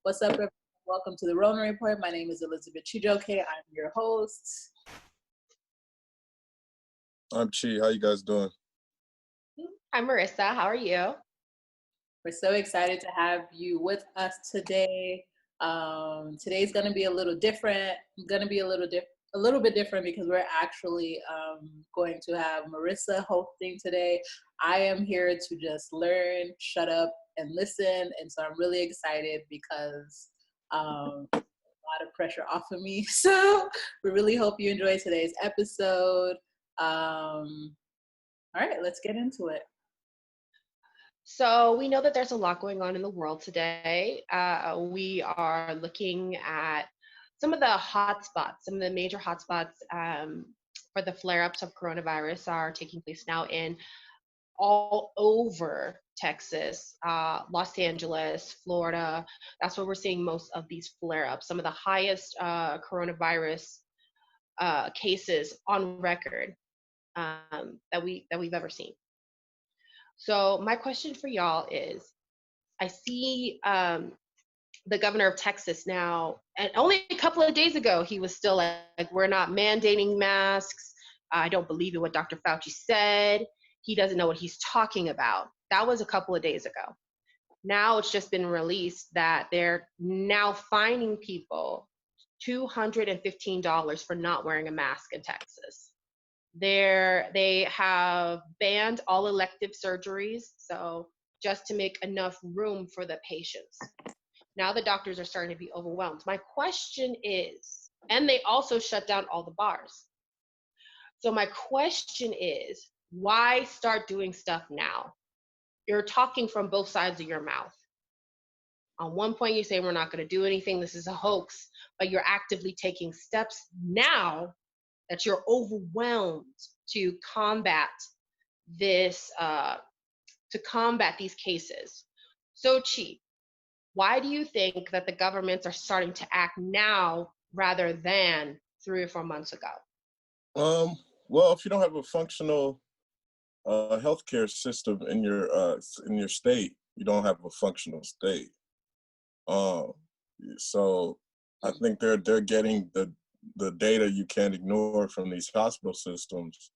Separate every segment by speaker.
Speaker 1: What's up, everyone? Welcome to the Rona Report. My name is Elizabeth Chijioke. I'm your host.
Speaker 2: I'm Chi. How you guys doing?
Speaker 3: Hi, Marissa. How are you?
Speaker 1: We're so excited to have you with us today. Today's going to be a little different. Going to be a little bit different because we're actually going to have Marissa hosting today. I am here to just learn, shut up, and listen. And so I'm really excited because a lot of pressure off of me. So we really hope you enjoy today's episode. All right, let's get into it.
Speaker 3: So we know that there's a lot going on in the world today. We are looking at some of the hotspots, some of the major hotspots for the flare-ups of coronavirus are taking place now in all over Texas, Los Angeles, Florida. That's where we're seeing most of these flare-ups. Some of the highest coronavirus cases on record that we've ever seen. So my question for y'all is, I see the governor of Texas now, and only a couple of days ago, he was still like, we're not mandating masks. I don't believe in what Dr. Fauci said. He doesn't know what he's talking about. That was a couple of days ago. Now it's just been released that they're now fining people $215 for not wearing a mask in Texas. They have banned all elective surgeries, so just to make enough room for the patients. Now the doctors are starting to be overwhelmed. My question is, and they also shut down all the bars. So my question is, why start doing stuff now? You're talking from both sides of your mouth. On one point, you say we're not going to do anything, this is a hoax, but you're actively taking steps now that you're overwhelmed to combat this, to combat these cases. So Chi, why do you think that the governments are starting to act now rather than 3 or 4 months ago?
Speaker 2: Well, if you don't have a functional healthcare system in your state, you don't have a functional state. So I think they're getting the data you can't ignore from these hospital systems,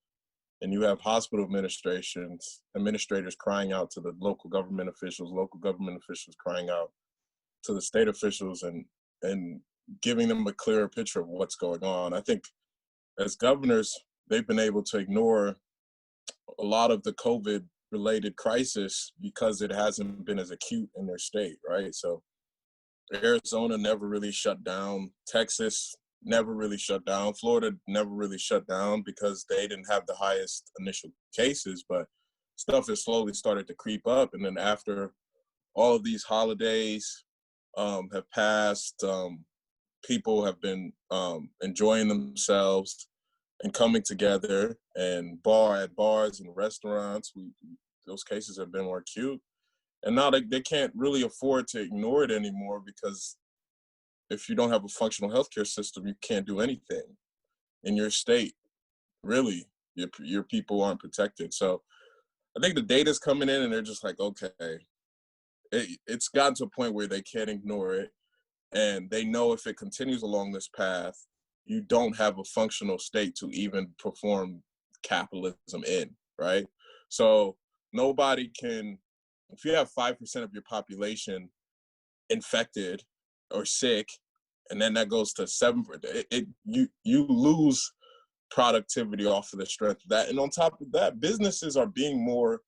Speaker 2: and you have hospital administrators crying out to the local government officials crying out to the state officials and giving them a clearer picture of what's going on. I think as governors, they've been able to ignore a lot of the COVID-related crisis because it hasn't been as acute in their state, right? So Arizona never really shut down. Texas never really shut down. Florida never really shut down because they didn't have the highest initial cases, but stuff has slowly started to creep up. And then after all of these holidays have passed, people have been enjoying themselves and coming together, and at bars and restaurants, those cases have been more acute. And now they can't really afford to ignore it anymore, because if you don't have a functional healthcare system, you can't do anything in your state. Really, your people aren't protected. So I think the data's coming in and they're just like, okay, it's gotten to a point where they can't ignore it. And they know if it continues along this path, you don't have a functional state to even perform capitalism in, right? So nobody can, if you have 5% of your population infected or sick, and then that goes to 7%, you lose productivity off of the strength of that. And on top of that, businesses are being more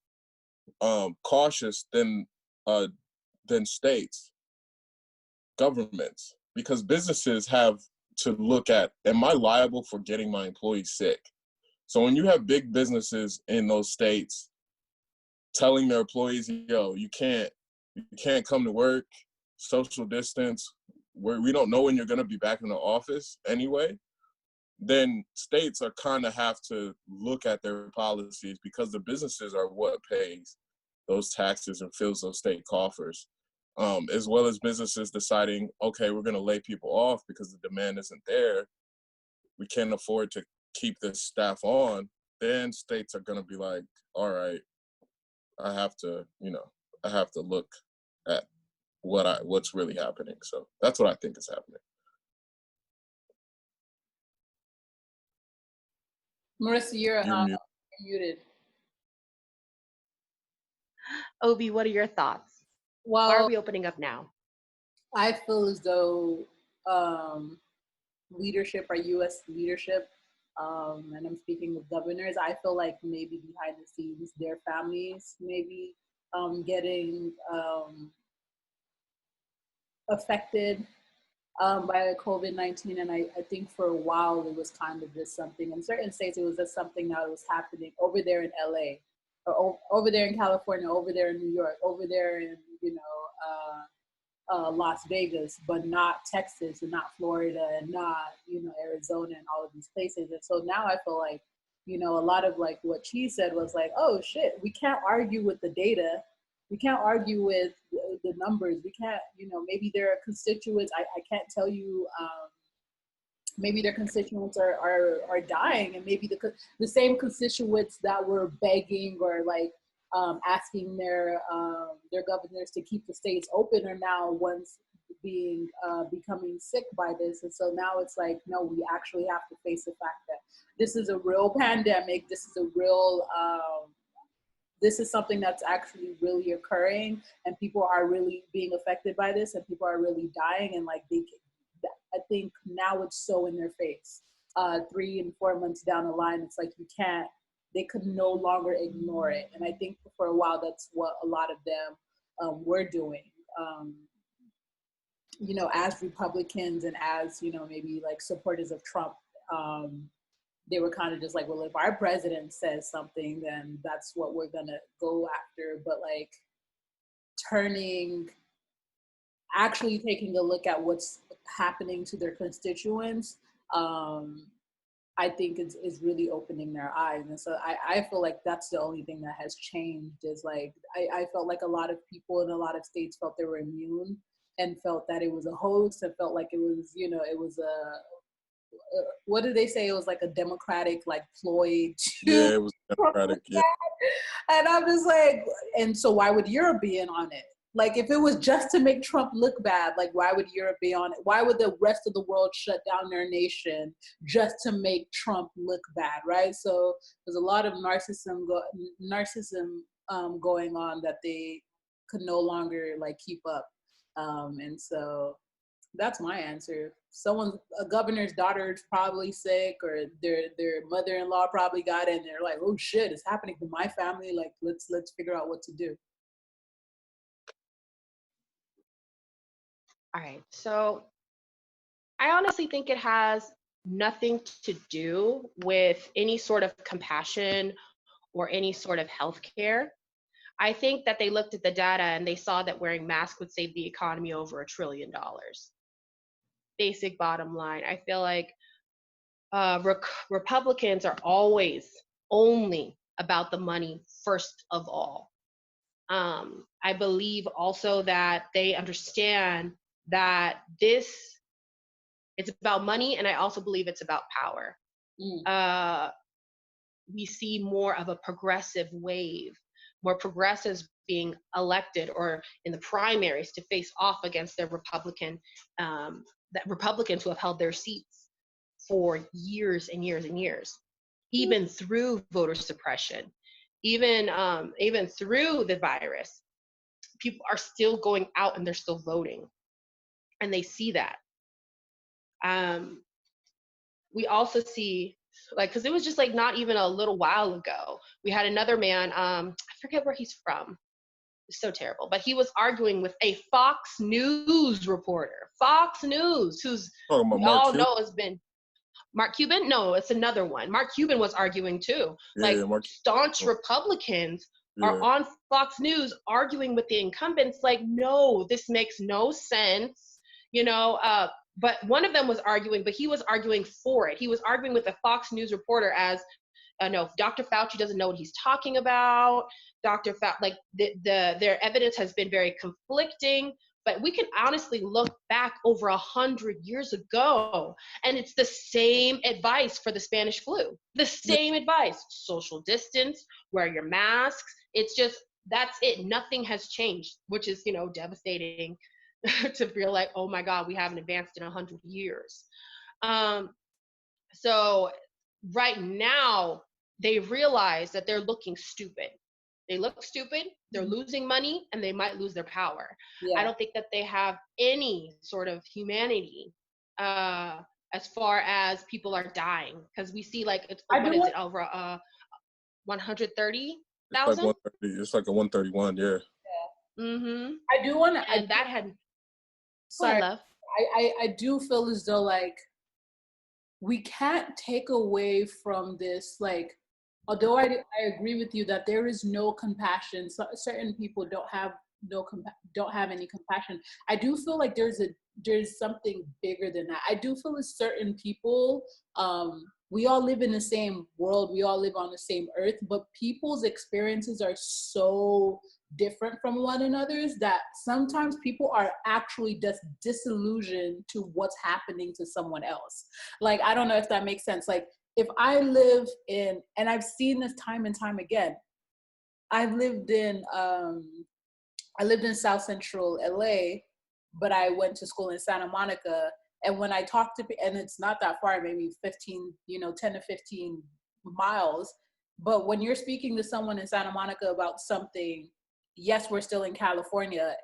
Speaker 2: cautious than states, governments, because businesses have to look at, am I liable for getting my employees sick? So when you have big businesses in those states telling their employees, yo, you can't come to work, social distance, we don't know when you're going to be back in the office anyway, then states are kind of have to look at their policies, because the businesses are what pays those taxes and fills those state coffers, as well as businesses deciding, okay, we're going to lay people off because the demand isn't there. We can't afford to keep this staff on. Then states are going to be like, all right, I have to look at what's really happening. So that's what I think is happening.
Speaker 1: Marissa, you're
Speaker 2: You're
Speaker 1: muted.
Speaker 3: Obi, what are your thoughts? Why are we opening up now?
Speaker 1: I feel as though leadership, our U.S. leadership, and I'm speaking of governors, I feel like maybe behind the scenes, their families maybe getting affected by COVID-19. And I think for a while it was kind of just something, in certain states, it was just something that was happening over there in LA, or over there in California, over there in New York, over there in, Las Vegas, but not Texas and not Florida and not, Arizona and all of these places. And so now I feel like, a lot of like what she said was like, oh shit, we can't argue with the data. We can't argue with the numbers. We can't, maybe there are constituents, I can't tell you, maybe their constituents are dying, and maybe the same constituents that were begging or like asking their governors to keep the states open are now ones becoming sick by this. And so now it's like, no, we actually have to face the fact that this is a real pandemic. This is a real this is something that's actually really occurring, and people are really being affected by this, and people are really dying. And like I think now it's so in their face. 3 and 4 months down the line, it's like they could no longer ignore it. And I think for a while, that's what a lot of them were doing. As Republicans and as, maybe like supporters of Trump, they were kind of just like, well, if our president says something, then that's what we're gonna go after. But like actually taking a look at what's happening to their constituents, I think is really opening their eyes. And so I feel like that's the only thing that has changed, is like, I felt like a lot of people in a lot of states felt they were immune and felt that it was a hoax, and felt like it was, it was what did they say? It was like a democratic like ploy
Speaker 2: Yeah, it was democratic. Yeah.
Speaker 1: And I'm just like, and so why would Europe be in on it? Like, if it was just to make Trump look bad, like, why would Europe be on it? Why would the rest of the world shut down their nation just to make Trump look bad, right? So there's a lot of narcissism going on that they could no longer like keep up. And so that's my answer. A governor's daughter is probably sick, or their mother-in-law probably got it, and they're like, oh shit, it's happening to my family. Like, let's figure out what to do.
Speaker 3: All right, so I honestly think it has nothing to do with any sort of compassion or any sort of healthcare. I think that they looked at the data and they saw that wearing masks would save the economy over $1 trillion. Basic bottom line. I feel like Republicans are always only about the money first of all. I believe also that they understand that it's about money, and I also believe it's about power. We see more of a progressive wave, more progressives being elected or in the primaries to face off against their Republicans who have held their seats for years and years and years, even through voter suppression, even through the virus. People are still going out and they're still voting, and they see that. We also see, like, because it was just like not even a little while ago, we had another man, I forget where he's from. It's so terrible, but he was arguing with a Fox News reporter, Fox News, who's we all know has been Mark Cuban. No, it's another one. Mark Cuban was arguing too. Yeah, like staunch Republicans are on Fox News arguing with the incumbents. Like, no, this makes no sense. But one of them was arguing, but he was arguing for it. He was arguing with a Fox News reporter as, no, Dr. Fauci doesn't know what he's talking about. Their evidence has been very conflicting. But we can honestly look back over 100 years ago, and it's the same advice for the Spanish flu. The same advice: social distance, wear your masks. It's just, that's it. Nothing has changed, which is, devastating to feel like, oh my God, we haven't advanced in 100 years. So right now, they realize that they're looking stupid. They look stupid, they're losing money, and they might lose their power. I
Speaker 1: Yeah.
Speaker 3: don't think that they have any sort of humanity as far as people are dying. Because we see like, it's,
Speaker 1: I
Speaker 3: what
Speaker 1: do
Speaker 3: is
Speaker 1: want,
Speaker 3: it, over
Speaker 2: It's like
Speaker 3: 130,000?
Speaker 2: 130. It's like a 131. Yeah.
Speaker 3: Mm-hmm.
Speaker 1: I do want to,
Speaker 3: And that had, go ahead,
Speaker 1: sorry,
Speaker 3: love.
Speaker 1: I do feel as though like we can't take away from this, like, although I agree with you that there is no compassion, so certain people don't have don't have any compassion. I do feel like there's something bigger than that. I do feel as certain people, we all live in the same world, we all live on the same earth, but people's experiences are so different from one another's that sometimes people are actually just disillusioned to what's happening to someone else. Like, I don't know if that makes sense. Like, if I live in, and I've seen this time and time again, I've lived in, I lived in South Central LA, but I went to school in Santa Monica. And when I talk to, and it's not that far, maybe 15, 10 to 15 miles. But when you're speaking to someone in Santa Monica about something, yes, we're still in California,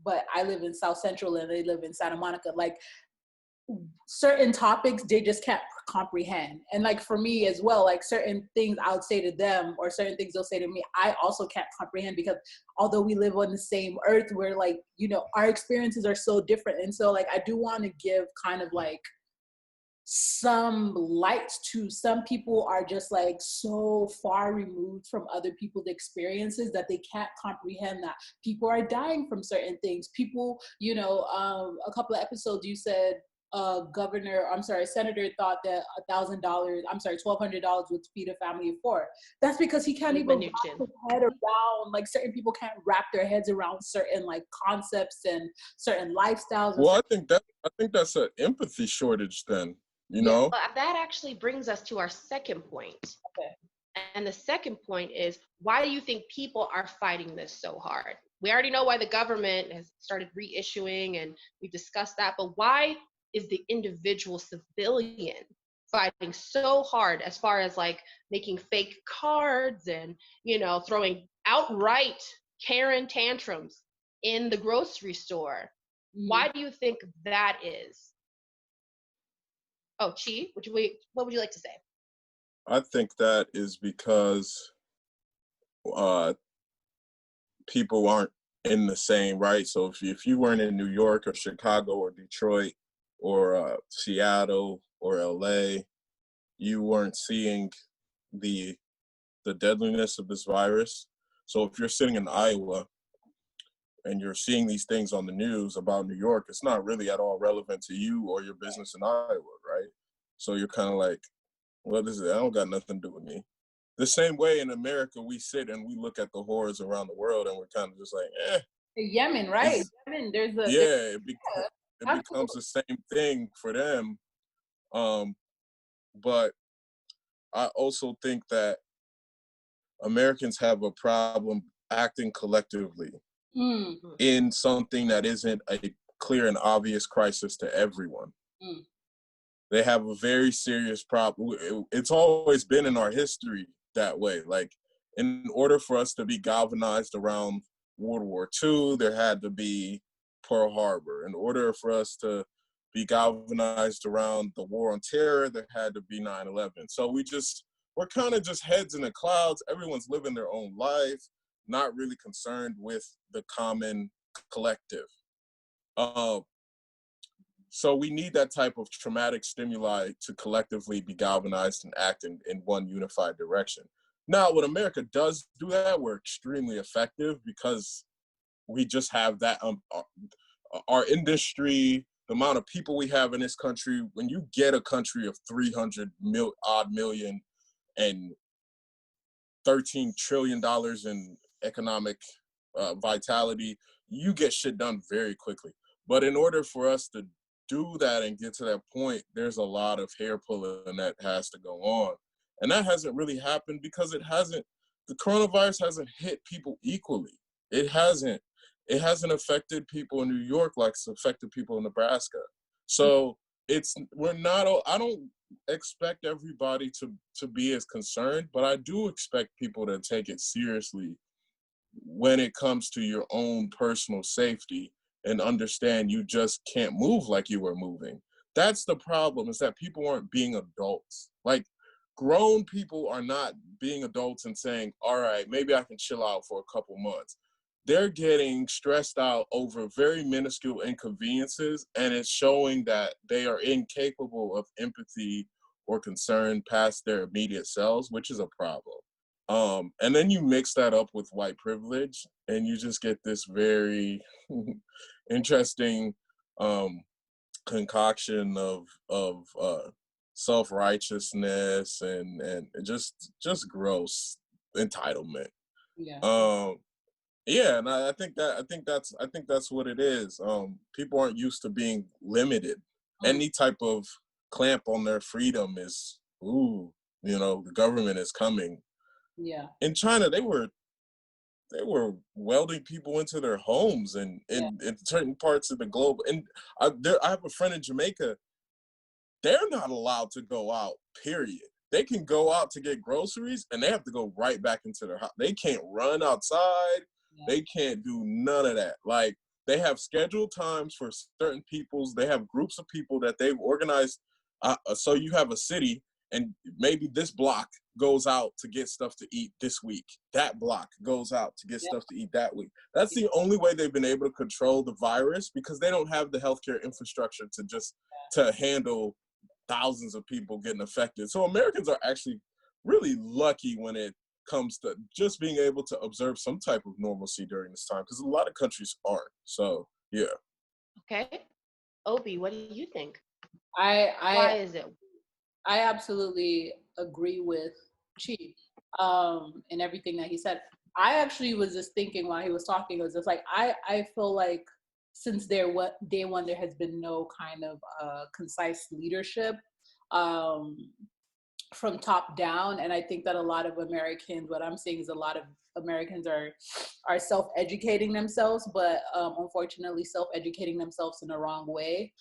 Speaker 1: but I live in South Central and they live in Santa Monica. Like, certain topics they just can't comprehend, and like for me as well, like certain things I would say to them or certain things they'll say to me, I also can't comprehend, because although we live on the same earth, we're like, our experiences are so different. And so like I do want to give kind of like some light to some people are just like so far removed from other people's experiences that they can't comprehend that people are dying from certain things. People, a couple of episodes you said senator thought that $1,000, $1,200 would feed a family of four. That's because he can't even wrap
Speaker 3: Minuchin.
Speaker 1: his head around, like certain people can't wrap their heads around certain like concepts and certain lifestyles and
Speaker 2: Well,
Speaker 1: certain,
Speaker 2: I think that's an empathy shortage then, you
Speaker 1: yeah.
Speaker 2: know?
Speaker 3: Well, that actually brings us to our second point.
Speaker 1: Okay.
Speaker 3: And the second point is, why do you think people are fighting this so hard? We already know why the government has started reissuing, and we've discussed that, but why is the individual civilian fighting so hard, as far as like making fake cards and, throwing outright Karen tantrums in the grocery store? Why do you think that is? Oh, Chi, what would you like to say?
Speaker 2: I think that is because uh, people aren't in the same, right? So if you weren't in New York or Chicago or Detroit or Seattle or LA, you weren't seeing the deadliness of this virus. So if you're sitting in Iowa and you're seeing these things on the news about New York, it's not really at all relevant to you or your business in Iowa, right? So you're kind of like, what is it? I don't got nothing to do with me. The same way in America, we sit and we look at the horrors around the world and we're kind of just like,
Speaker 1: Yemen, right? Yemen,
Speaker 2: yeah, it becomes
Speaker 1: absolutely.
Speaker 2: the same thing for them. But I also think that Americans have a problem acting collectively
Speaker 1: Mm,
Speaker 2: in something that isn't a clear and obvious crisis to everyone.
Speaker 1: mm,
Speaker 2: They have a very serious problem. It's always been in our history that way. Like, in order for us to be galvanized around World War II, there had to be Pearl Harbor. In order for us to be galvanized around the War on Terror, there had to be 9/11. So we're kind of just heads in the clouds. Everyone's living their own life, not really concerned with the common collective. So we need that type of traumatic stimuli to collectively be galvanized and act in one unified direction. Now, when America does do that, we're extremely effective because we just have that, our industry, the amount of people we have in this country. When you get a country of 300 odd million and $13 trillion in economic vitality, you get shit done very quickly. But in order for us to do that and get to that point, there's a lot of hair pulling that has to go on. And that hasn't really happened because the coronavirus hasn't hit people equally. It hasn't. it hasn't affected people in New York like it's affected people in Nebraska. So I don't expect everybody to be as concerned, but I do expect people to take it seriously when it comes to your own personal safety and understand you just can't move like you were moving. That's the problem, is that people aren't being adults. Like, grown people are not being adults and saying, all right, maybe I can chill out for a couple months. They're getting stressed out over very minuscule inconveniences, and it's showing that they are incapable of empathy or concern past their immediate selves, which is a problem. And then you mix that up with white privilege, and you just get this very interesting concoction of self-righteousness and just gross entitlement.
Speaker 1: Yeah.
Speaker 2: Yeah, and I think that's what it is. People aren't used to being limited. Any type of clamp on their freedom is, ooh, the government is coming.
Speaker 1: Yeah.
Speaker 2: In China, they were welding people into their homes and in certain parts of the globe. And I have a friend in Jamaica. They're not allowed to go out, period. They can go out to get groceries and they have to go right back into their house. They can't run outside. Yeah. They can't do none of that. Like, they have scheduled times for certain peoples. They have groups of people that they've organized. So you have a city, and maybe this block goes out to get stuff to eat this week. That block goes out to get stuff to eat that week. That's the only way they've been able to control the virus, because they don't have the healthcare infrastructure to handle thousands of people getting affected. So Americans are actually really lucky when it comes to just being able to observe some type of normalcy during this time, because a lot of countries aren't. So, yeah.
Speaker 3: Okay. Obi, what do you think?
Speaker 1: Why
Speaker 3: is it?
Speaker 1: I absolutely agree with Chi and everything that he said. I actually was just thinking while he was talking, it was just like, I feel like since day one, there has been no kind of concise leadership from top down. And I think that a lot of Americans, what I'm seeing is a lot of Americans are self-educating themselves, but unfortunately self-educating themselves in the wrong way.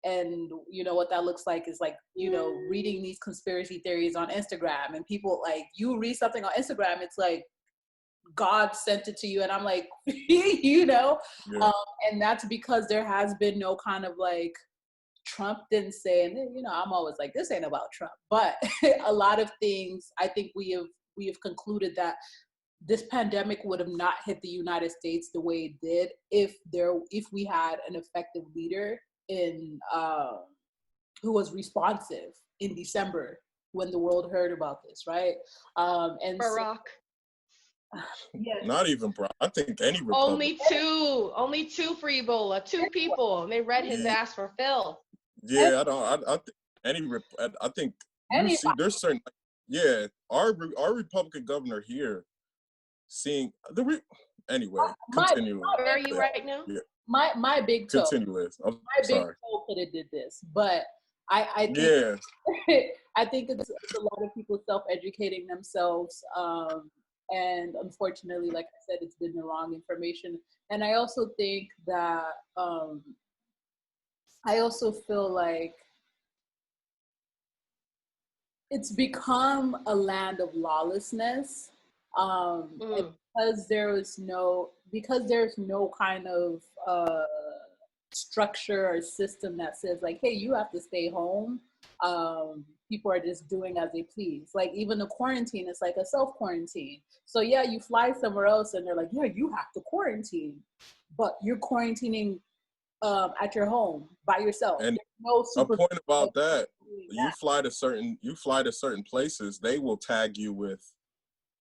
Speaker 1: And what that looks like is like, reading these conspiracy theories on Instagram, and people, like, you read something on Instagram, it's like God sent it to you, and I'm like,
Speaker 2: Yeah.
Speaker 1: And that's because there has been no kind of like, Trump didn't say, and I'm always like, this ain't about Trump, but a lot of things, I think we have concluded that this pandemic would have not hit the United States the way it did if we had an effective leader who was responsive in December when the world heard about this, right? And
Speaker 3: Barack.
Speaker 1: Yes.
Speaker 2: Not even Barack. I think any Republican.
Speaker 3: Only two for Ebola. 2 people. And they read his ass for Phil.
Speaker 2: Yeah, I think you see there's certain, our Republican governor here seeing anyway, continue.
Speaker 3: Where are you right now?
Speaker 2: Yeah.
Speaker 1: My big toe.
Speaker 2: Continue with. I'm
Speaker 1: my
Speaker 2: sorry.
Speaker 1: big toe could have did this, but I think I think it's a lot of people self-educating themselves, and unfortunately, like I said, it's been the wrong information. And I also think that I also feel like it's become a land of lawlessness, and because there's no kind of structure or system that says like, hey, you have to stay home. People are just doing as they please. Like, even the quarantine, it's like a self-quarantine. So yeah, you fly somewhere else and they're like, yeah, you have to quarantine, but you're quarantining at your home by yourself.
Speaker 2: And a point about that, you fly to certain places, they will tag you with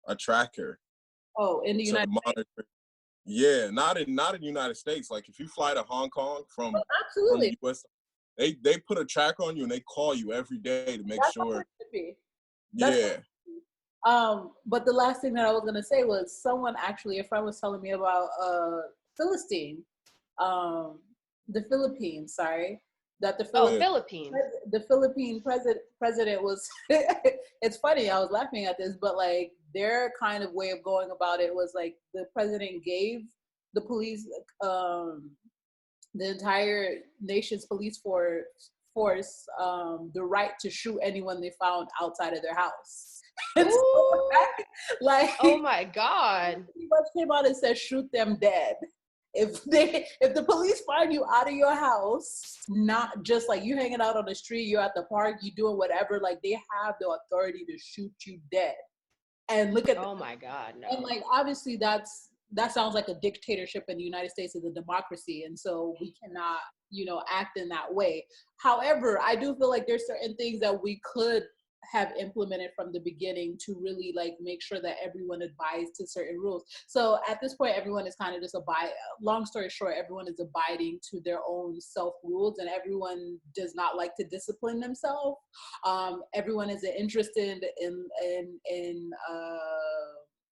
Speaker 2: a tracker.
Speaker 1: Oh, in the United States?
Speaker 2: Yeah, not in the United States. Like, if you fly to Hong Kong from the US, they put a tracker on you and they call you every day to make sure.
Speaker 1: It should be.
Speaker 2: Yeah.
Speaker 1: But the last thing that I was gonna say was, a friend was telling me about the Philippines, sorry. That the
Speaker 3: Philippines.
Speaker 1: The Philippine president was, it's funny, I was laughing at this, but like their kind of way of going about it was like the president gave the police, the entire nation's police force the right to shoot anyone they found outside of their house. And so, like,
Speaker 3: oh my God,
Speaker 1: pretty much came out and said, shoot them dead. If the police find you out of your house, not just like you hanging out on the street, you're at the park, you doing whatever, like they have the authority to shoot you dead. And look at
Speaker 3: oh my God, no.
Speaker 1: And like obviously that sounds like a dictatorship, and the United States is a democracy, and so we cannot, act in that way. However, I do feel like there's certain things that we could have implemented from the beginning to really like make sure that everyone abides to certain rules. So at this point, everyone is kind of just long story short, everyone is abiding to their own self rules, and everyone does not like to discipline themselves. Everyone is interested in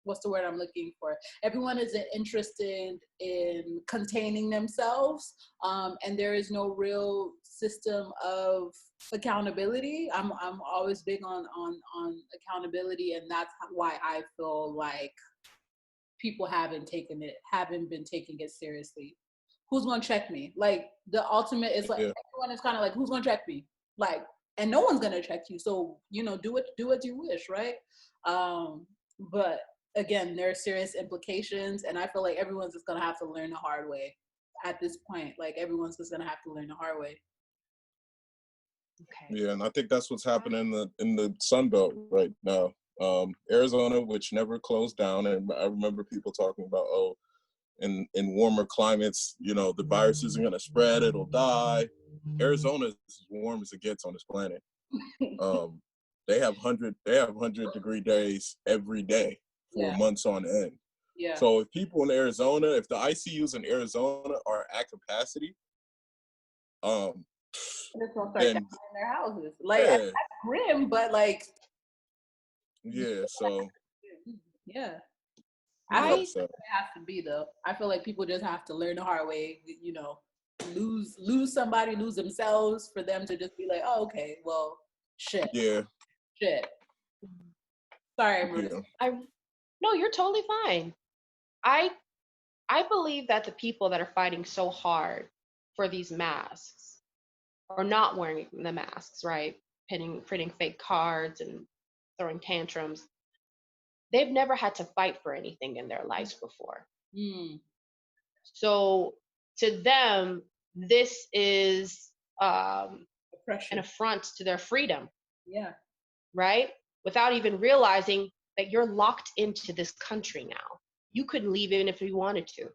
Speaker 1: what's the word I'm looking for? Everyone is interested in containing themselves, and there is no real system of accountability. I'm always big on accountability, and that's why I feel like people haven't been taking it seriously. Who's gonna check me? Like the ultimate is like everyone is kind of like, who's gonna check me? Like, and no one's gonna check you. So do what you wish, right? But again, there are serious implications, and I feel like everyone's just gonna have to learn the hard way at this point. Like everyone's just gonna have to learn the hard way.
Speaker 3: Okay.
Speaker 2: Yeah, and I think that's what's happening in the Sun Belt right now. Arizona, which never closed down, and I remember people talking about, in warmer climates, the virus isn't going to spread; it'll die. Arizona is as warm as it gets on this planet. They have 100-degree days every day for months on end.
Speaker 1: Yeah.
Speaker 2: So if people in Arizona, if the ICUs in Arizona are at capacity,
Speaker 1: They're gonna start dying in their houses. Like that's grim, but like
Speaker 2: so
Speaker 1: I think it has to be though. I feel like people just have to learn the hard way, lose somebody, lose themselves, for them to just be like, oh, okay, well, shit. Sorry, Marissa.
Speaker 3: No, you're totally fine. I believe that the people that are fighting so hard for these masks or not wearing the masks, right? Printing fake cards and throwing tantrums. They've never had to fight for anything in their lives before. So to them, this is an affront to their freedom.
Speaker 1: Yeah.
Speaker 3: Right? Without even realizing that you're locked into this country now. You couldn't leave even if you wanted to.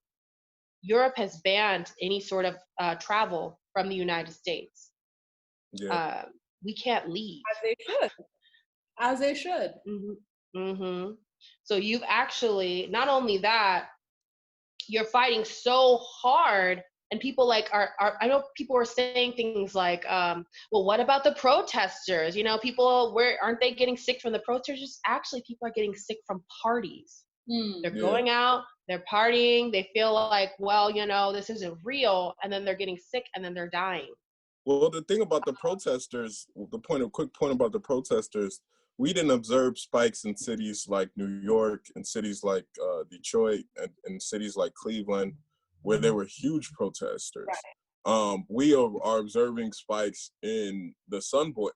Speaker 3: Europe has banned any sort of travel from the United States.
Speaker 2: Yeah.
Speaker 3: We can't leave.
Speaker 1: As they should.
Speaker 3: So you've actually, not only that, you're fighting so hard, and people like are I know people are saying things like, well, what about the protesters? People, aren't they getting sick from the protesters? Actually, people are getting sick from parties. They're going out, they're partying, they feel like, well, this isn't real, and then they're getting sick, and then they're dying.
Speaker 2: Well, the thing about the protesters, quick point about the protesters, we didn't observe spikes in cities like New York and cities like Detroit and cities like Cleveland, where there were huge protesters. Right. We are observing spikes in the Sun Belt,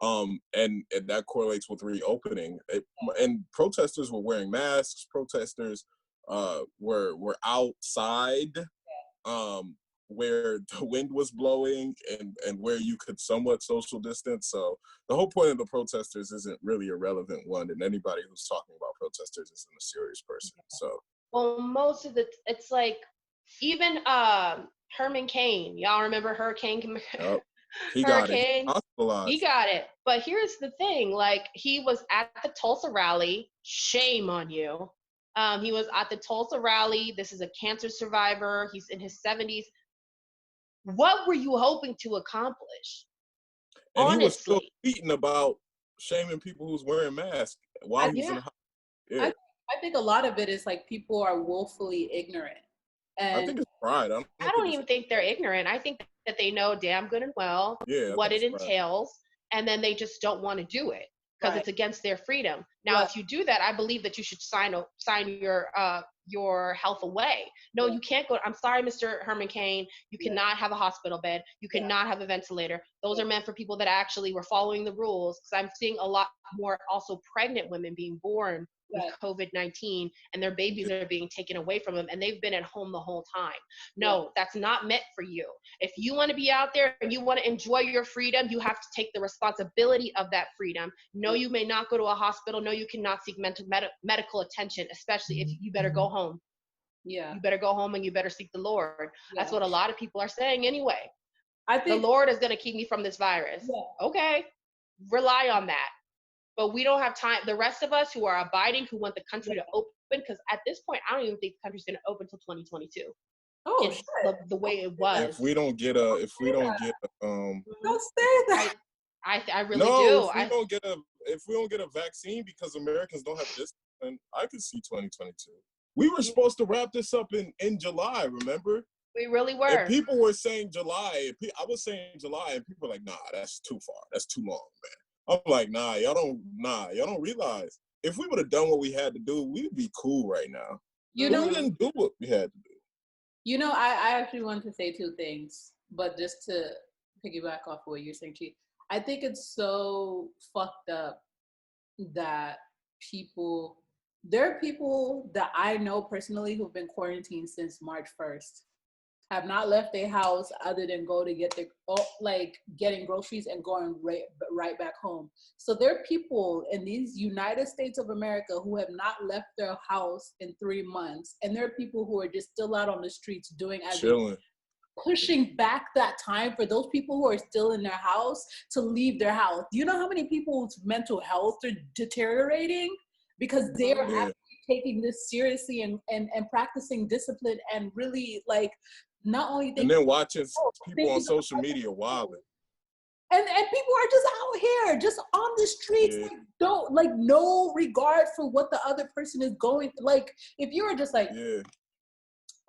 Speaker 2: and that correlates with reopening. And protesters were wearing masks. Protesters were outside. Where the wind was blowing and where you could somewhat social distance. So the whole point of the protesters isn't really a relevant one, and anybody who's talking about protesters isn't a serious person. So,
Speaker 3: well, most of it's like, even Herman Cain, y'all remember Hurricane?
Speaker 2: Yep. He got it.
Speaker 3: He got it. But here's the thing, like, he was at the Tulsa rally. Shame on you. He was at the Tulsa rally. This is a cancer survivor. He's in his 70s. What were you hoping to accomplish?
Speaker 2: And honestly, he was still tweeting about shaming people who's wearing masks while he's in the house.
Speaker 1: I think a lot of it is like people are woefully ignorant. And
Speaker 2: I think it's pride.
Speaker 3: I don't even think they're ignorant. I think that they know damn good and well what it entails, and then they just don't want to do it because it's against their freedom. Now, if you do that, I believe that you should sign your health away. No, you can't go. I'm sorry, Mr. Herman Cain. You cannot have a hospital bed. You cannot have a ventilator. Those are meant for people that actually were following the rules. Because I'm seeing a lot more also pregnant women being born with COVID-19, and their babies are being taken away from them, and they've been at home the whole time. No, that's not meant for you. If you want to be out there and you want to enjoy your freedom, you have to take the responsibility of that freedom. No, you may not go to a hospital. No, you cannot seek medical attention, especially if you better go home.
Speaker 1: Yeah.
Speaker 3: You better go home and you better seek the Lord. That's what a lot of people are saying anyway.
Speaker 1: I think
Speaker 3: the Lord is going to keep me from this virus. Okay, rely on that. But we don't have time. The rest of us who are abiding, who want the country to open, because at this point, I don't even think the country's going to open until 2022.
Speaker 1: Oh,
Speaker 3: the way it was.
Speaker 2: If we don't get
Speaker 1: don't say that.
Speaker 3: I really do.
Speaker 2: If we don't get a vaccine because Americans don't have discipline, I could see 2022. We were supposed to wrap this up in July, remember?
Speaker 3: We really were.
Speaker 2: And people were saying July. I was saying July, and people were like, nah, that's too far. That's too long, man. I'm like, y'all don't realize. If we would have done what we had to do, we'd be cool right now. We didn't do what we had to do.
Speaker 1: You know, I actually wanted to say two things, but just to piggyback off of what you're saying, Chi, I think it's so fucked up that there are people that I know personally who've been quarantined since March 1st, have not left their house other than go to get getting groceries and going right back home. So there are people in these United States of America who have not left their house in 3 months. And there are people who are just still out on the streets doing
Speaker 2: chilling.
Speaker 1: Pushing back that time for those people who are still in their house to leave their house. Do you know how many people's mental health are deteriorating because they're actually taking this seriously and practicing discipline and really not only
Speaker 2: and then watching people on social media wilding.
Speaker 1: And people are just out here, just on the streets, no regard for what the other person is going. If you were just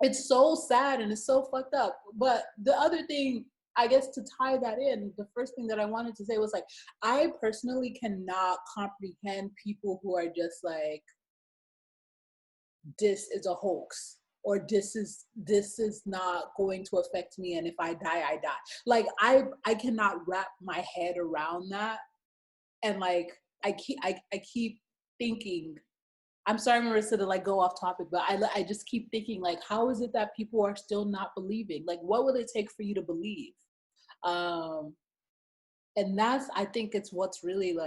Speaker 1: it's so sad and it's so fucked up. But the other thing, I guess, to tie that in, the first thing that I wanted to say was I personally cannot comprehend people who are just this is a hoax, or this is not going to affect me, and if I die, I die. I cannot wrap my head around that, and I keep thinking. I'm sorry, Marissa, to go off topic, but I just keep thinking how is it that people are still not believing? What will it take for you to believe? And that's, I think it's what's really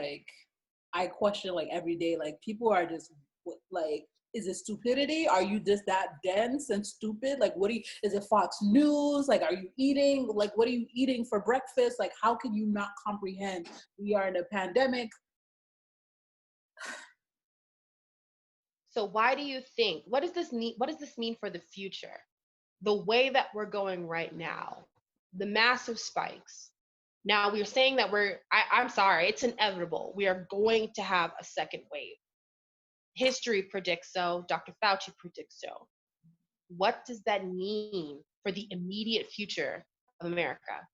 Speaker 1: I question every day. People are just is it stupidity? Are you just that dense and stupid? Is it Fox News? Are you eating? What are you eating for breakfast? How can you not comprehend we are in a pandemic?
Speaker 3: So why do you think, what does this mean for the future? The way that we're going right now, the massive spikes. Now we're saying that I'm sorry, it's inevitable. We are going to have a second wave. History predicts so. Dr. Fauci predicts so. What does that mean for the immediate future of America?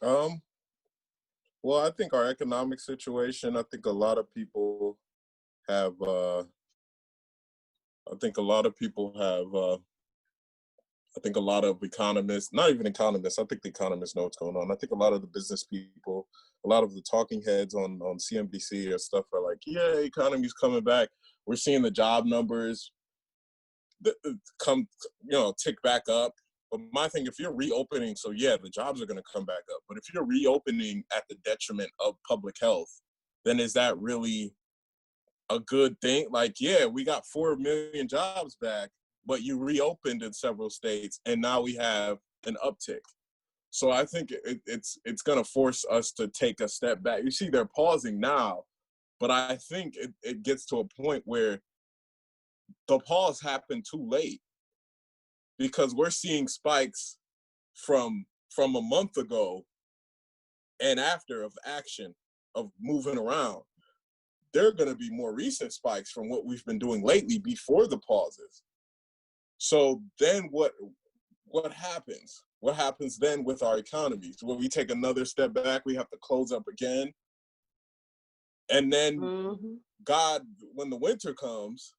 Speaker 2: Well, I think our economic situation, I think a lot of economists, not even economists, I think the economists know what's going on. I think a lot of the business people, a lot of the talking heads on CNBC or stuff are economy's coming back. We're seeing the job numbers tick back up. But my thing, if you're reopening, the jobs are going to come back up. But if you're reopening at the detriment of public health, then is that really a good thing? We got 4 million jobs back, but you reopened in several states, and now we have an uptick. So I think it's going to force us to take a step back. You see, they're pausing now, but I think it gets to a point where the pause happened too late, because we're seeing spikes from a month ago and after of action, of moving around. There are going to be more recent spikes from what we've been doing lately before the pauses. So then what happens? What happens then with our economies? Will we take another step back? We have to close up again. And then God, when the winter comes,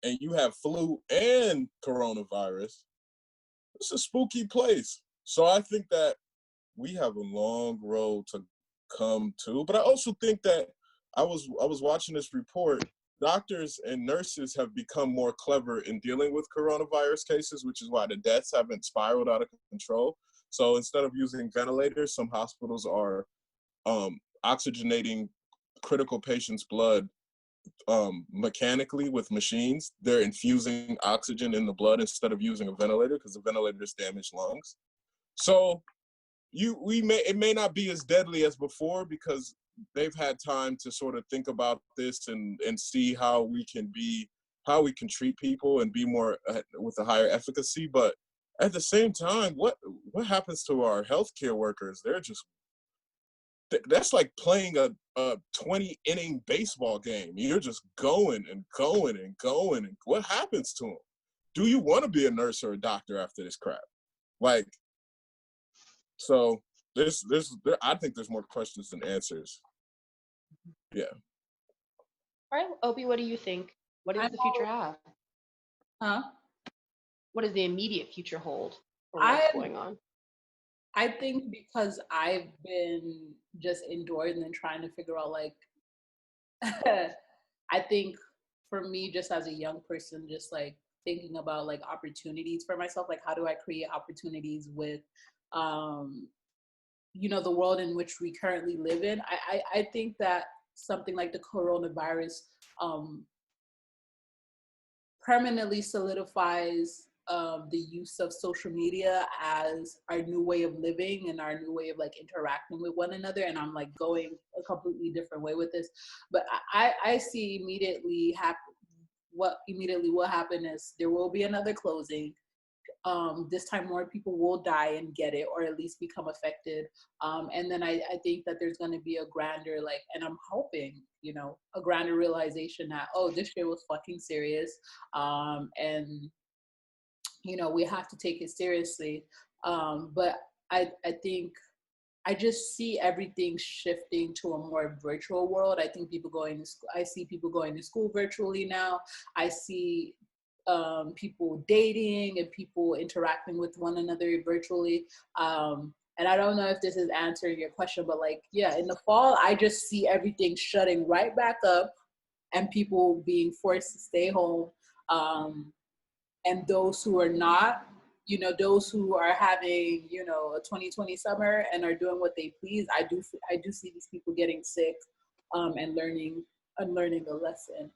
Speaker 2: and you have flu and coronavirus, it's a spooky place. So I think that we have a long road to come to. But I also think that I was watching this report. Doctors and nurses have become more clever in dealing with coronavirus cases, which is why the deaths haven't spiraled out of control. So instead of using ventilators, some hospitals are oxygenating critical patients' blood mechanically with machines. They're infusing oxygen in the blood instead of using a ventilator because the ventilators damage lungs. So it may not be as deadly as before because they've had time to sort of think about this and see how we can treat people and be more with a higher efficacy. But at the same time, what happens to our healthcare workers? They're just, that's like playing a 20-inning baseball game. You're just going and going and going, and what happens to them? Do you want to be a nurse or a doctor after this crap? Like, so I think there's more questions than answers. Yeah.
Speaker 3: All right, Opie, what do you think? What does the future have? What does the immediate future hold for what's going on?
Speaker 1: I think because I've been just indoors and trying to figure out, like, I think for me, just as a young person, just like thinking about like opportunities for myself, like how do I create opportunities with, the world in which we currently live in. I think that something like the coronavirus permanently solidifies the use of social media as our new way of living and our new way of like interacting with one another. And I'm like going a completely different way with this. But I see what immediately will happen is there will be another closing. This time more people will die and get it, or at least become affected. And then I think that there's going to be a grander, like, and I'm hoping, a grander realization that, oh, this shit was fucking serious. And, we have to take it seriously. But I think I just see everything shifting to a more virtual world. I think people going to school. I see people going to school virtually now. I see people dating and people interacting with one another virtually. And I don't know if this is answering your question, but like, yeah, in the fall, I just see everything shutting right back up and people being forced to stay home. And those who are not, those who are having, a 2020 summer and are doing what they please, I do see these people getting sick and unlearning the lesson.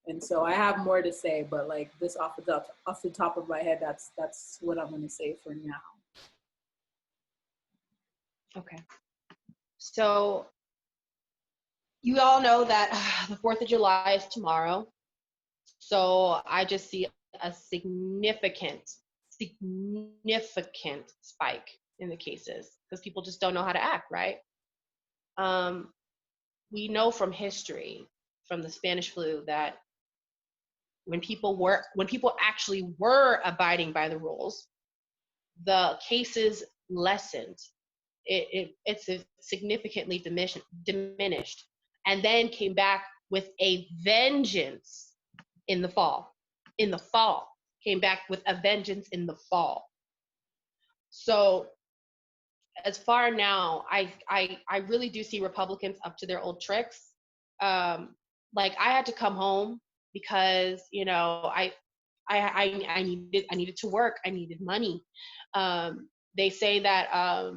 Speaker 1: And so I have more to say, but like this off the top of my head, that's what I'm going to say for now.
Speaker 3: Okay. So you all know that the 4th of July is tomorrow. So I just see a significant spike in the cases because people just don't know how to act, right? We know from history, from the Spanish flu, that when people actually were abiding by the rules, the cases lessened. It's significantly diminished, and then came back with a vengeance in the fall. Came back with a vengeance in the fall. So as far now, I really do see Republicans up to their old tricks. Like I had to come home because I needed to work. I needed money. They say that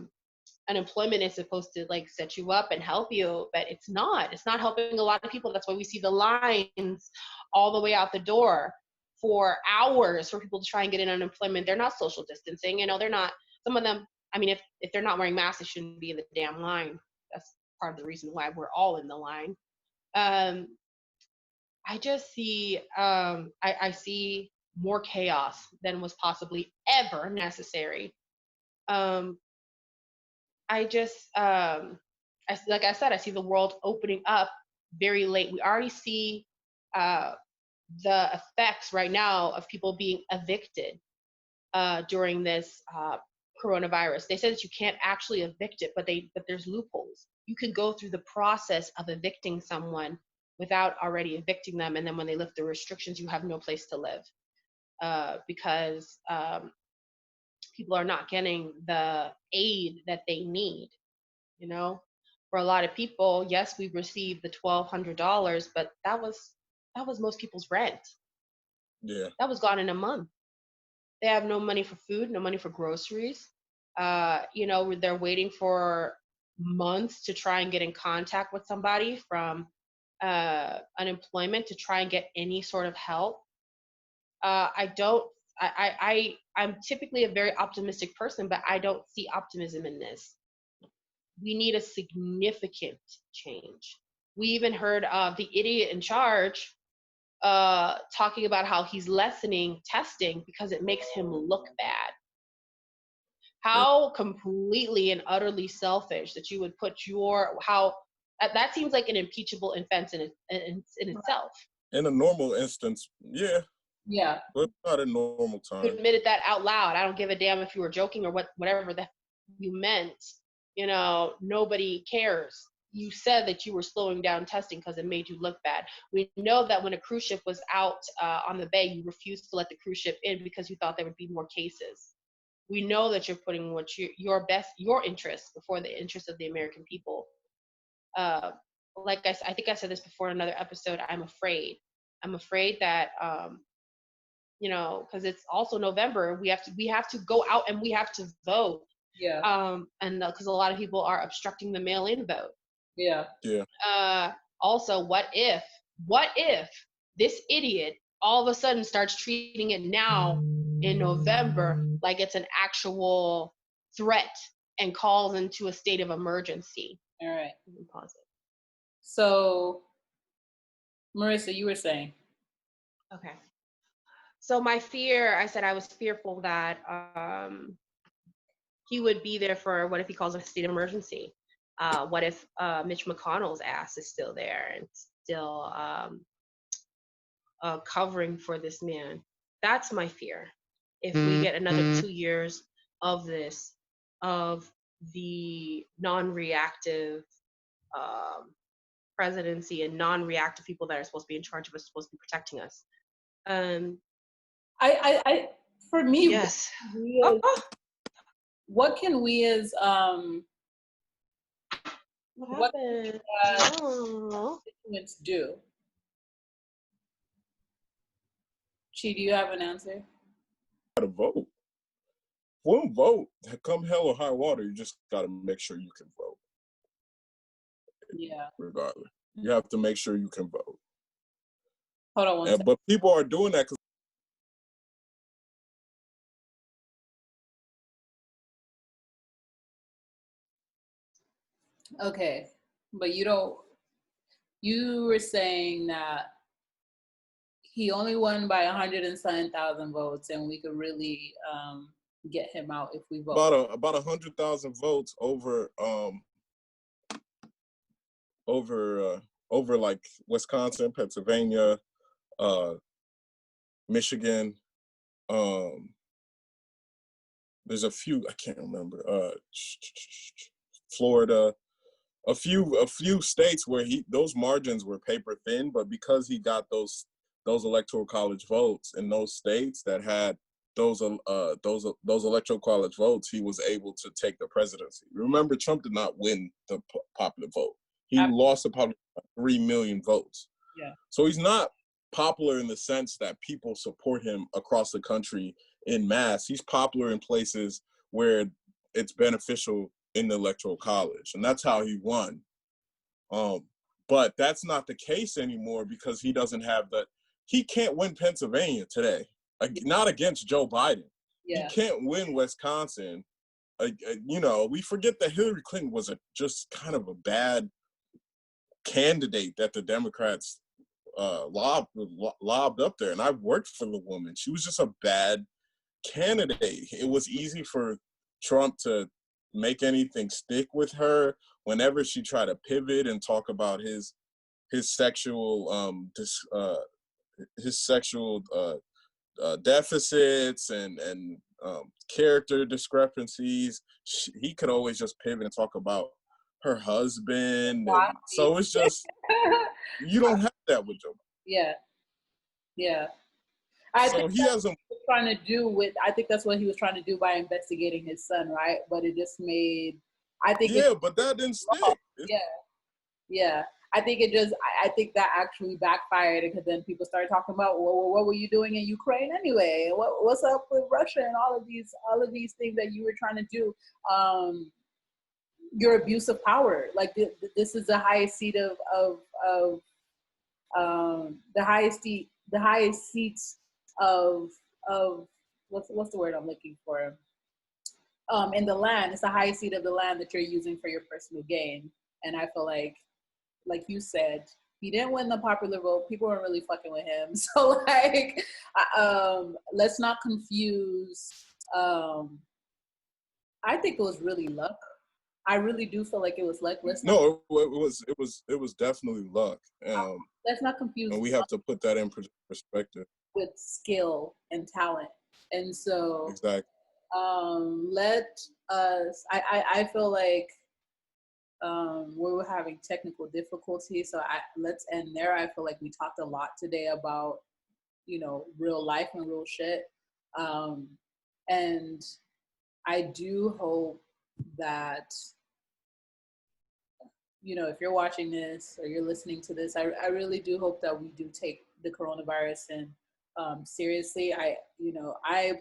Speaker 3: unemployment is supposed to like set you up and help you, but it's not. It's not helping a lot of people. That's why we see the lines all the way out the door for hours for people to try and get in unemployment. They're not social distancing. They're not. Some of them, I mean, if they're not wearing masks, they shouldn't be in the damn line. That's part of the reason why we're all in the line. I just see, I see more chaos than was possibly ever necessary. I just, like I said, I see the world opening up very late. We already see the effects right now of people being evicted during this coronavirus. They said that you can't actually evict it, but there's loopholes. You can go through the process of evicting someone without already evicting them. And then when they lift the restrictions, you have no place to live because people are not getting the aid that they need. You know, for a lot of people, yes, we received the $1,200, but that was most people's rent.
Speaker 2: Yeah.
Speaker 3: That was gone in a month. They have no money for food, no money for groceries. You know, they're waiting for months to try and get in contact with somebody from unemployment to try and get any sort of help. I'm typically a very optimistic person, but I don't see optimism in this. We need a significant change. We even heard of the idiot in charge talking about how he's lessening testing because it makes him look bad. How completely and utterly selfish that you would put that seems like an impeachable offense in itself.
Speaker 2: In a normal instance, yeah.
Speaker 1: Yeah.
Speaker 2: But not a normal time.
Speaker 3: You admitted that out loud. I don't give a damn if you were joking or whatever that you meant. You know, nobody cares. You said that you were slowing down testing because it made you look bad. We know that when a cruise ship was out on the bay, you refused to let the cruise ship in because you thought there would be more cases. We know that you're putting your interests before the interests of the American people. Like I think I said this before in another episode. I'm afraid that you know, because it's also November. We have to go out and we have to vote.
Speaker 1: Yeah.
Speaker 3: And because a lot of people are obstructing the mail-in vote.
Speaker 1: Yeah.
Speaker 2: Yeah.
Speaker 3: Also, what if this idiot all of a sudden starts treating it now in November like it's an actual threat and calls into a state of emergency?
Speaker 1: All right.
Speaker 3: Let me pause it.
Speaker 1: So, Marissa, you were saying.
Speaker 3: Okay. So my fear, I said I was fearful that he would be there for what if he calls a state of emergency? What if Mitch McConnell's ass is still there and still covering for this man? That's my fear. If we get another 2 years of this, of the non-reactive presidency and non-reactive people that are supposed to be in charge of us, supposed to be protecting us.
Speaker 1: I for me,
Speaker 3: Yes.
Speaker 1: What can we as
Speaker 3: What happened?
Speaker 1: constituents do? Chi, do you have an answer?
Speaker 2: Gotta vote. One vote, come hell or high water, you just gotta make sure you can vote.
Speaker 1: Yeah.
Speaker 2: Regardless, you have to make sure you can vote.
Speaker 1: Hold on one second.
Speaker 2: But people are doing that because
Speaker 1: Okay, but you were saying that he only won by 107,000 votes, and we could really get him out if we vote.
Speaker 2: About 100,000 votes over like Wisconsin, Pennsylvania, Michigan. There's a few I can't remember. Florida. A few states where those margins were paper thin, but because he got those electoral college votes in those states that had those electoral college votes, he was able to take the presidency. Remember, Trump did not win the popular vote. He lost about 3 million votes.
Speaker 1: Yeah.
Speaker 2: So he's not popular in the sense that people support him across the country in mass. He's popular in places where it's beneficial in the electoral college, and that's how he won. But that's not the case anymore because he doesn't have he can't win Pennsylvania today, not against Joe Biden.
Speaker 1: Yeah.
Speaker 2: He can't win Wisconsin. You know, we forget that Hillary Clinton was just kind of a bad candidate that the Democrats lobbed up there. And I've worked for the woman. She was just a bad candidate. It was easy for Trump to make anything stick with her whenever she tried to pivot and talk about his sexual deficits and character discrepancies. He could always just pivot and talk about her husband. And so it's just, you don't have that with Joe Biden.
Speaker 1: Yeah. Yeah.
Speaker 2: So he hasn't.
Speaker 1: Trying to do with, I think that's what he was trying to do by investigating his son, right? But it just made, I think.
Speaker 2: Yeah, but that didn't stick.
Speaker 1: Yeah. Yeah. I think it just, I think that actually backfired because then people started talking about, well, what were you doing in Ukraine anyway? What's up with Russia and all of these things that you were trying to do? Your abuse of power. Like this is the highest seat of the highest seats of what's the word I'm looking for? In the land, it's the highest seat of the land that you're using for your personal gain. And I feel like you said, he didn't win the popular vote. People weren't really fucking with him. So like, let's not confuse. I think it was really luck. I really do feel like it was luck.
Speaker 2: It was definitely luck.
Speaker 1: Let's not confuse.
Speaker 2: And we have to put that in perspective
Speaker 1: with skill and talent. And so
Speaker 2: exactly.
Speaker 1: Let us. I feel like we were having technical difficulties, so let's end there. I feel like we talked a lot today about, real life and real shit. And I do hope that, if you're watching this or you're listening to this, I really do hope that we do take the coronavirus and seriously. I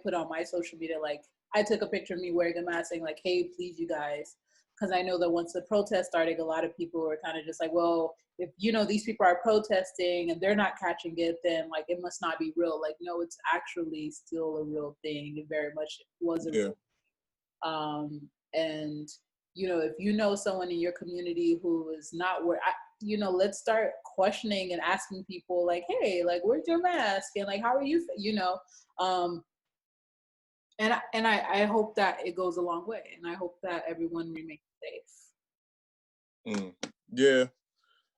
Speaker 1: put on my social media, like, I took a picture of me wearing a mask saying like, hey, please, you guys. Because I know that once the protest started, a lot of people were kind of just like, well, if, these people are protesting and they're not catching it, then like, it must not be real. Like, no, it's actually still a real thing. It very much was a real thing. And, if you know someone in your community who is not where, let's start questioning and asking people like, hey, like, where's your mask? And like, how are you, and I hope that it goes a long way. And I hope that everyone remains safe.
Speaker 2: Yeah.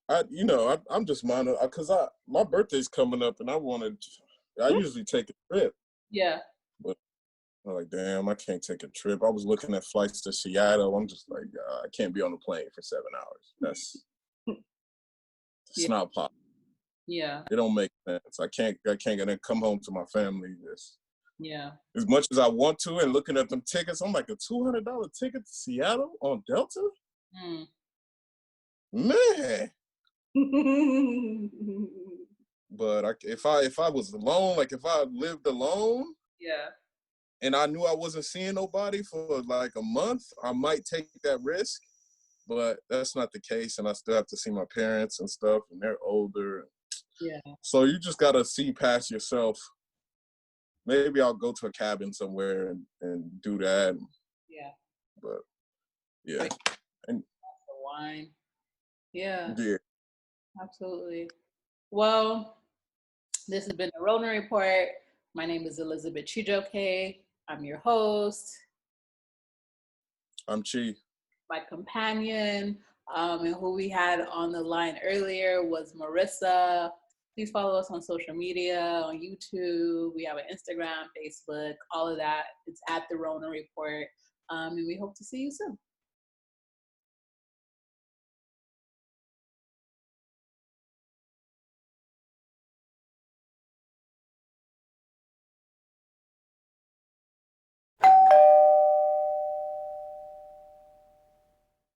Speaker 2: I'm just minded because my birthday's coming up and I usually take a trip.
Speaker 1: Yeah.
Speaker 2: But I'm like, damn, I can't take a trip. I was looking at flights to Seattle. I'm just like, I can't be on a plane for 7 hours. It's not possible.
Speaker 1: Yeah.
Speaker 2: It don't make sense. I can't gonna come home to my family. As much as I want to, and looking at them tickets, I'm like, a $200 ticket to Seattle on Delta? Man. But if I was alone, like if I lived alone, and I knew I wasn't seeing nobody for like a month, I might take that risk. But that's not the case, and I still have to see my parents and stuff, and they're older.
Speaker 1: Yeah.
Speaker 2: So you just gotta see past yourself. Maybe I'll go to a cabin somewhere and do that.
Speaker 1: Yeah.
Speaker 2: But yeah. And
Speaker 1: the wine. Yeah.
Speaker 2: Yeah.
Speaker 1: Absolutely. Well, this has been the Rona Report. My name is Elizabeth Chijioke. I'm your host.
Speaker 2: I'm Chi.
Speaker 1: My companion, and who we had on the line earlier was Marissa. Please follow us on social media, on YouTube. We have an Instagram, Facebook, all of that. It's at the Rona Report. And we hope to see you soon.